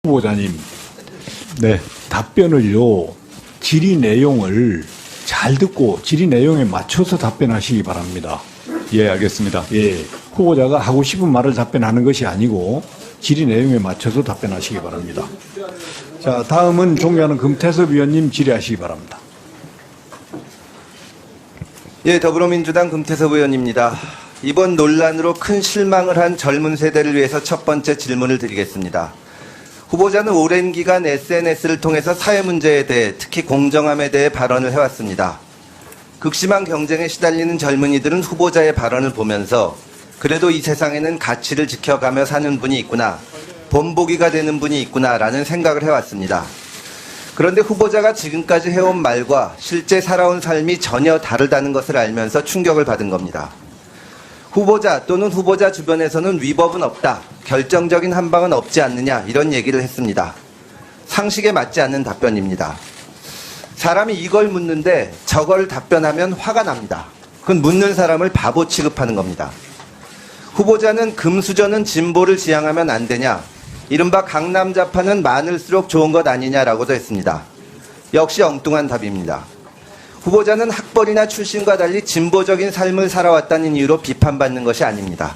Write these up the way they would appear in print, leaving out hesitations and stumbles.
후보자님, 네, 답변을요, 질의 내용을 잘 듣고 질의 내용에 맞춰서 답변하시기 바랍니다. 예, 알겠습니다. 예, 후보자가 하고 싶은 말을 답변하는 것이 아니고 질의 내용에 맞춰서 답변하시기 바랍니다. 자, 다음은 존경하는 금태섭 의원님 질의하시기 바랍니다. 예, 더불어민주당 금태섭 의원입니다. 이번 논란으로 큰 실망을 한 젊은 세대를 위해서 첫 번째 질문을 드리겠습니다. 후보자는 오랜 기간 SNS를 통해서 사회 문제에 대해, 특히 공정함에 대해 발언을 해왔습니다. 극심한 경쟁에 시달리는 젊은이들은 후보자의 발언을 보면서 그래도 이 세상에는 가치를 지켜가며 사는 분이 있구나, 본보기가 되는 분이 있구나라는 생각을 해왔습니다. 그런데 후보자가 지금까지 해온 말과 실제 살아온 삶이 전혀 다르다는 것을 알면서 충격을 받은 겁니다. 후보자 또는 후보자 주변에서는 위법은 없다, 결정적인 한방은 없지 않느냐, 이런 얘기를 했습니다. 상식에 맞지 않는 답변입니다. 사람이 이걸 묻는데 저걸 답변하면 화가 납니다. 그건 묻는 사람을 바보 취급하는 겁니다. 후보자는 금수저는 진보를 지향하면 안 되냐, 이른바 강남좌파는 많을수록 좋은 것 아니냐라고도 했습니다. 역시 엉뚱한 답입니다. 후보자는 학벌이나 출신과 달리 진보적인 삶을 살아왔다는 이유로 비판받는 것이 아닙니다.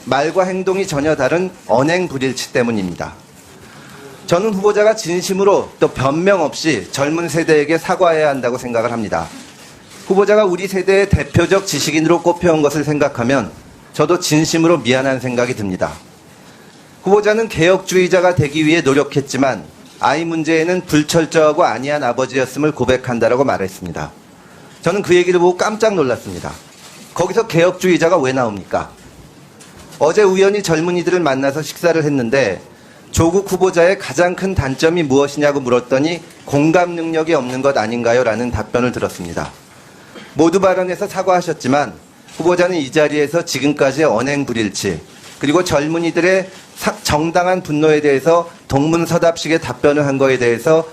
말과 행동이 전혀 다른 언행불일치 때문입니다. 저는 후보자가 진심으로 또 변명 없이 젊은 세대에게 사과해야 한다고 생각을 합니다. 후보자가 우리 세대의 대표적 지식인으로 꼽혀온 것을 생각하면 저도 진심으로 미안한 생각이 듭니다. 후보자는 개혁주의자가 되기 위해 노력했지만 아이 문제에는 불철저하고 안이한 아버지였음을 고백한다라고 말했습니다. 저는 그 얘기를 보고 깜짝 놀랐습니다. 거기서 개혁주의자가 왜 나옵니까? 어제 우연히 젊은이들을 만나서 식사를 했는데 조국 후보자의 가장 큰 단점이 무엇이냐고 물었더니 공감 능력이 없는 것 아닌가요? 라는 답변을 들었습니다. 모두 발언에서 사과하셨지만 후보자는 이 자리에서 지금까지의 언행불일치, 그리고 젊은이들의 정당한 분노에 대해서 동문서답식의 답변을 한 거에 대해서,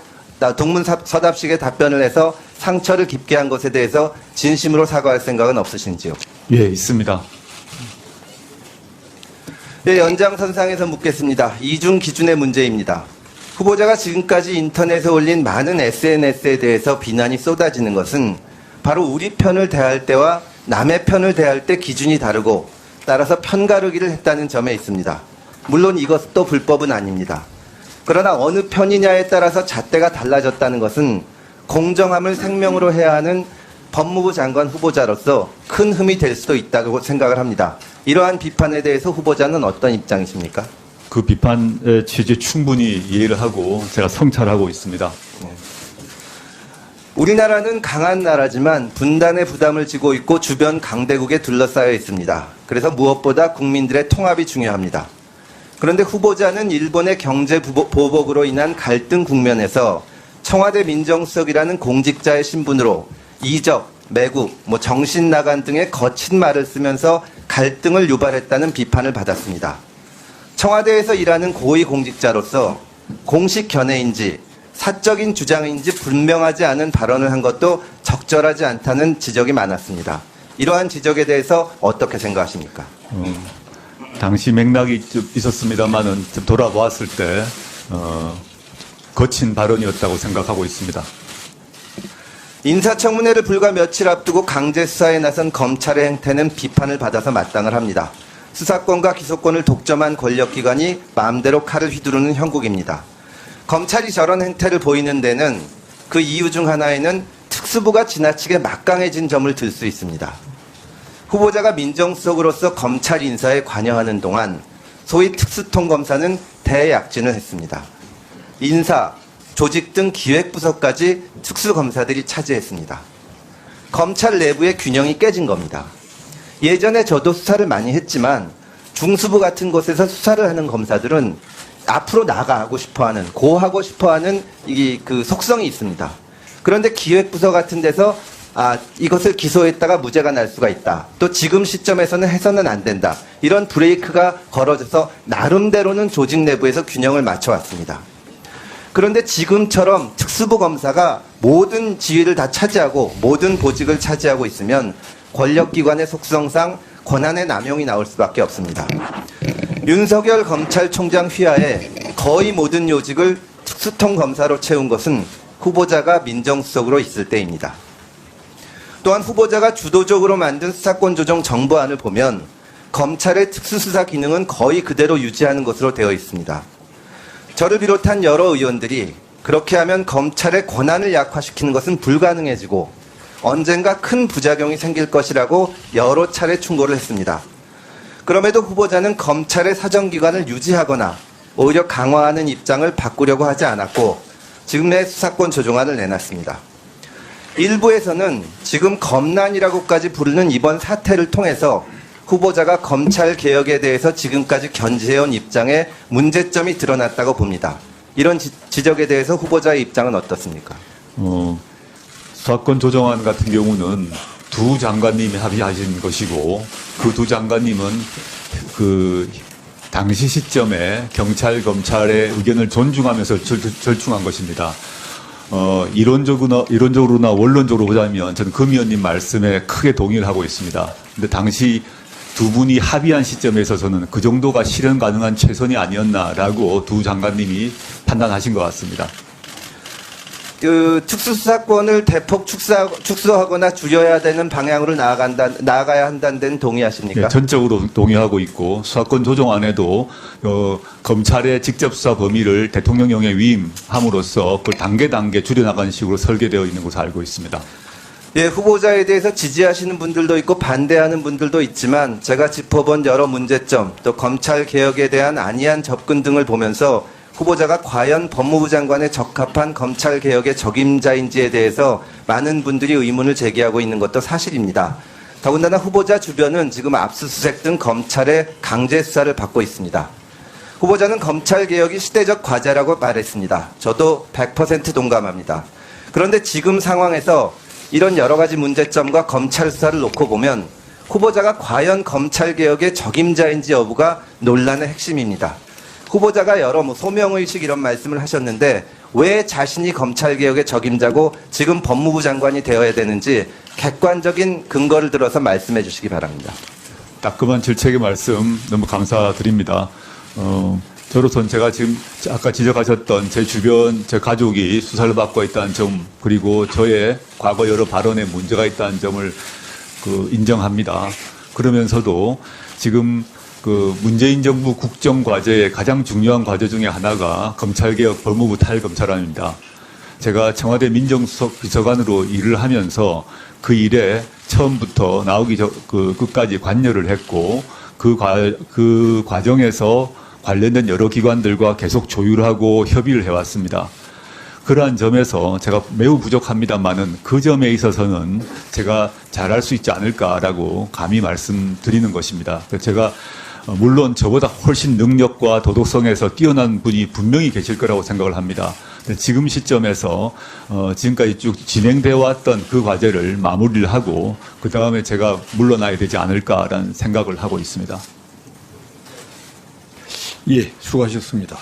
동문서답식의 답변을 해서 상처를 깊게 한 것에 대해서 진심으로 사과할 생각은 없으신지요? 예, 있습니다. 예, 연장선상에서 묻겠습니다. 이중 기준의 문제입니다. 후보자가 지금까지 인터넷에 올린 많은 SNS에 대해서 비난이 쏟아지는 것은 바로 우리 편을 대할 때와 남의 편을 대할 때 기준이 다르고 따라서 편가르기를 했다는 점에 있습니다. 물론 이것도 불법은 아닙니다. 그러나 어느 편이냐에 따라서 잣대가 달라졌다는 것은 공정함을 생명으로 해야 하는 법무부 장관 후보자로서 큰 흠이 될 수도 있다고 생각을 합니다. 이러한 비판에 대해서 후보자는 어떤 입장이십니까? 그 비판의 취지 충분히 이해를 하고 제가 성찰하고 있습니다. 우리나라는 강한 나라지만 분단의 부담을 지고 있고 주변 강대국에 둘러싸여 있습니다. 그래서 무엇보다 국민들의 통합이 중요합니다. 그런데 후보자는 일본의 경제 보복으로 인한 갈등 국면에서 청와대 민정수석이라는 공직자의 신분으로 이적, 매국, 정신 나간 등의 거친 말을 쓰면서 갈등을 유발했다는 비판을 받았습니다. 청와대에서 일하는 고위 공직자로서 공식 견해인지 사적인 주장인지 분명하지 않은 발언을 한 것도 적절하지 않다는 지적이 많았습니다. 이러한 지적에 대해서 어떻게 생각하십니까? 당시 맥락이 좀 있었습니다만은 좀 돌아보았을 때 거친 발언이었다고 생각하고 있습니다. 인사청문회를 불과 며칠 앞두고 강제 수사에 나선 검찰의 행태는 비판을 받아서 마땅을 합니다. 수사권과 기소권을 독점한 권력기관이 마음대로 칼을 휘두르는 형국입니다. 검찰이 저런 행태를 보이는 데는 그 이유 중 하나에는 특수부가 지나치게 막강해진 점을 들 수 있습니다. 후보자가 민정수석으로서 검찰 인사에 관여하는 동안 소위 특수통검사는 대약진을 했습니다. 인사, 조직 등 기획부서까지 특수검사들이 차지했습니다. 검찰 내부의 균형이 깨진 겁니다. 예전에 저도 수사를 많이 했지만 중수부 같은 곳에서 수사를 하는 검사들은 앞으로 나가고 싶어하는, 고하고 싶어하는 그 속성이 있습니다. 그런데 기획부서 같은 데서 이것을 기소했다가 무죄가 날 수가 있다. 또 지금 시점에서는 해서는 안 된다. 이런 브레이크가 걸어져서 나름대로는 조직 내부에서 균형을 맞춰왔습니다. 그런데 지금처럼 특수부 검사가 모든 지위를 다 차지하고 모든 보직을 차지하고 있으면 권력기관의 속성상 권한의 남용이 나올 수밖에 없습니다. 윤석열 검찰총장 휘하에 거의 모든 요직을 특수통 검사로 채운 것은 후보자가 민정수석으로 있을 때입니다. 또한 후보자가 주도적으로 만든 수사권 조정 정부안을 보면 검찰의 특수수사 기능은 거의 그대로 유지하는 것으로 되어 있습니다. 저를 비롯한 여러 의원들이 그렇게 하면 검찰의 권한을 약화시키는 것은 불가능해지고 언젠가 큰 부작용이 생길 것이라고 여러 차례 충고를 했습니다. 그럼에도 후보자는 검찰의 사정기관을 유지하거나 오히려 강화하는 입장을 바꾸려고 하지 않았고 지금의 수사권 조정안을 내놨습니다. 일부에서는 지금 검난이라고까지 부르는 이번 사태를 통해서 후보자가 검찰 개혁에 대해서 지금까지 견지해온 입장에 문제점이 드러났다고 봅니다. 이런 지적에 대해서 후보자의 입장은 어떻습니까? 수사권 조정안 같은 경우는 두 장관님이 합의하신 것이고 그 두 장관님은 그 당시 시점에 경찰, 검찰의 의견을 존중하면서 절충한 것입니다. 이론적으로나 원론적으로 보자면 저는 금 의원님 말씀에 크게 동의를 하고 있습니다. 근데 당시 두 분이 합의한 시점에 있어서는 그 정도가 실현 가능한 최선이 아니었나라고 두 장관님이 판단하신 것 같습니다. 그 특수수사권을 대폭 축소하거나 줄여야 되는 방향으로 나아가야 한다는 데는 동의하십니까? 네, 전적으로 동의하고 있고 수사권 조정안에도 검찰의 직접 수사 범위를 대통령령에 위임함으로써 그걸 단계 줄여나가는 식으로 설계되어 있는 것으로 알고 있습니다. 예, 후보자에 대해서 지지하시는 분들도 있고 반대하는 분들도 있지만 제가 짚어본 여러 문제점 또 검찰 개혁에 대한 안이한 접근 등을 보면서 후보자가 과연 법무부 장관에 적합한 검찰 개혁의 적임자인지에 대해서 많은 분들이 의문을 제기하고 있는 것도 사실입니다. 더군다나 후보자 주변은 지금 압수수색 등 검찰의 강제 수사를 받고 있습니다. 후보자는 검찰 개혁이 시대적 과제라고 말했습니다. 저도 100% 동감합니다. 그런데 지금 상황에서 이런 여러 가지 문제점과 검찰 수사를 놓고 보면 후보자가 과연 검찰 개혁의 적임자인지 여부가 논란의 핵심입니다. 후보자가 여러 소명의식 이런 말씀을 하셨는데 왜 자신이 검찰개혁의 적임자고 지금 법무부 장관이 되어야 되는지 객관적인 근거를 들어서 말씀해 주시기 바랍니다. 따끔한 질책의 말씀 너무 감사드립니다. 저로서는 제가 지금 아까 지적하셨던 제 주변, 제 가족이 수사를 받고 있다는 점 그리고 저의 과거 여러 발언에 문제가 있다는 점을 인정합니다. 그러면서도 지금 문재인 정부 국정과제의 가장 중요한 과제 중에 하나가 검찰개혁 법무부 탈검찰안입니다. 제가 청와대 민정수석 비서관으로 일을 하면서 그 일에 처음부터 나오기 끝까지 관여를 했고 그 과정에서 관련된 여러 기관들과 계속 조율하고 협의를 해왔습니다. 그러한 점에서 제가 매우 부족합니다만은 그 점에 있어서는 제가 잘할 수 있지 않을까라고 감히 말씀드리는 것입니다. 제가 물론 저보다 훨씬 능력과 도덕성에서 뛰어난 분이 분명히 계실 거라고 생각을 합니다. 지금 시점에서 지금까지 쭉 진행되어 왔던 그 과제를 마무리를 하고 그 다음에 제가 물러나야 되지 않을까라는 생각을 하고 있습니다. 예, 수고하셨습니다.